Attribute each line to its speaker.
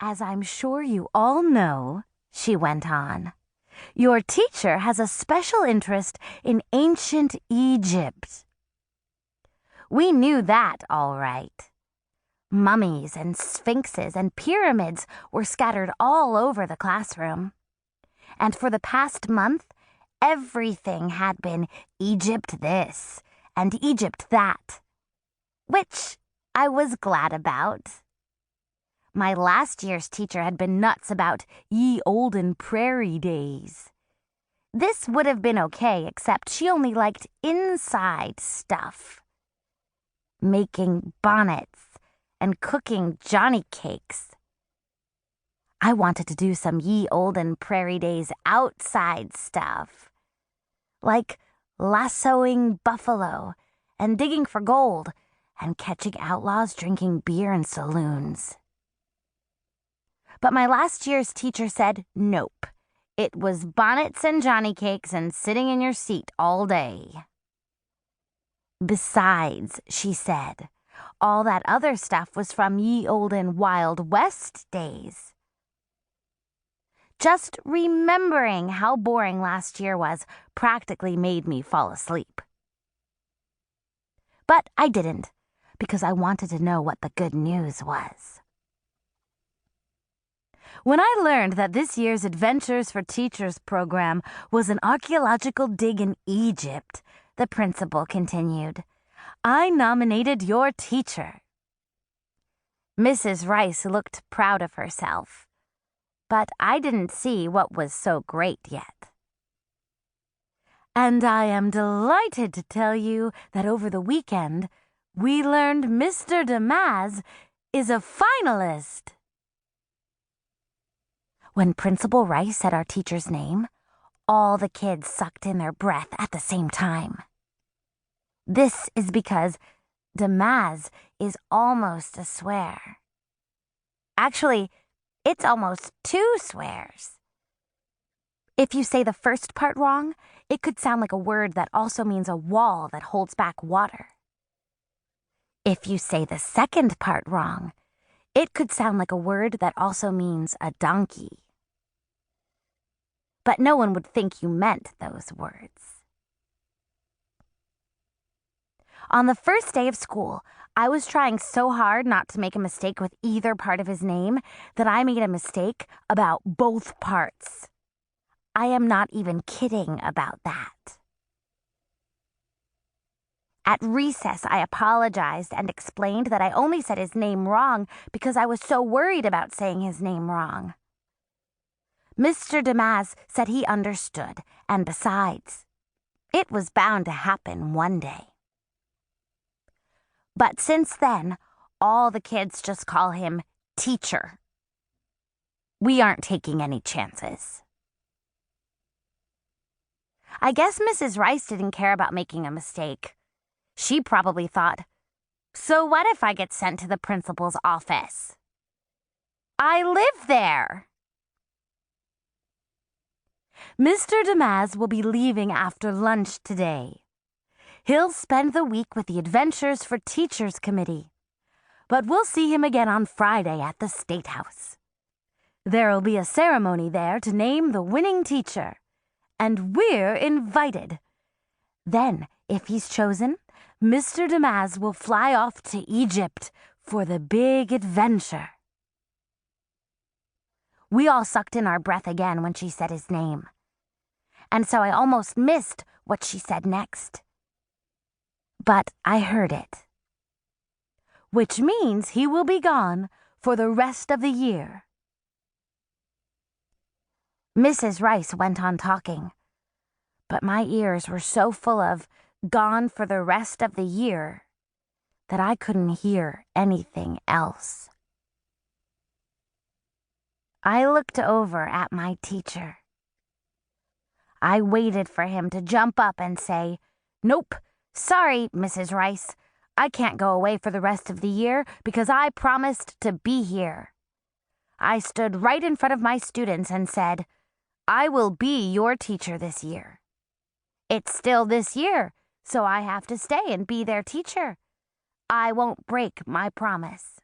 Speaker 1: As I'm sure you all know, she went on, your teacher has a special interest in ancient Egypt. We knew that all right. Mummies and sphinxes and pyramids were scattered all over the classroom. And for the past month, everything had been Egypt this and Egypt that, which I was glad about. My last year's teacher had been nuts about ye olden prairie days. This would have been okay, except she only liked inside stuff. Making bonnets and cooking Johnny cakes. I wanted to do some ye olden prairie days outside stuff, like lassoing buffalo and digging for gold and catching outlaws drinking beer in saloons. But my last year's teacher said nope. It was bonnets and Johnny cakes and sitting in your seat all day. Besides, she said, all that other stuff was from ye olden Wild West days. Just remembering how boring last year was practically made me fall asleep. But I didn't, because I wanted to know what the good news was. When I learned that this year's Adventures for Teachers program was an archaeological dig in Egypt, the principal continued, I nominated your teacher. Mrs. Rice looked proud of herself, but I didn't see what was so great yet. And I am delighted to tell you that over the weekend, we learned Mr. Damaz is a finalist. When Principal Rice said our teacher's name, all the kids sucked in their breath at the same time. This is because Damaz is almost a swear. Actually, it's almost two swears. If you say the first part wrong, it could sound like a word that also means a wall that holds back water. If you say the second part wrong, it could sound like a word that also means a donkey. But no one would think you meant those words. On the first day of school, I was trying so hard not to make a mistake with either part of his name that I made a mistake about both parts. I am not even kidding about that. At recess, I apologized and explained that I only said his name wrong because I was so worried about saying his name wrong. Mr. Damaz said he understood, and besides, it was bound to happen one day. But since then, all the kids just call him Teacher. We aren't taking any chances. I guess Mrs. Rice didn't care about making a mistake. She probably thought, so what if I get sent to the principal's office? I live there. Mr. Damaz will be leaving after lunch today. He'll spend the week with the Adventures for Teachers Committee, but we'll see him again on Friday at the State House. There'll be a ceremony there to name the winning teacher, and we're invited. Then, if he's chosen, Mr. Damaz will fly off to Egypt for the big adventure. We all sucked in our breath again when she said his name, and so I almost missed what she said next. But I heard it. Which means he will be gone for the rest of the year. Mrs. Rice went on talking, but my ears were so full of gone for the rest of the year that I couldn't hear anything else. I looked over at my teacher. I waited for him to jump up and say, "Nope, sorry, Mrs. Rice. I can't go away for the rest of the year because I promised to be here." I stood right in front of my students and said, "I will be your teacher this year. It's still this year, so I have to stay and be their teacher. I won't break my promise."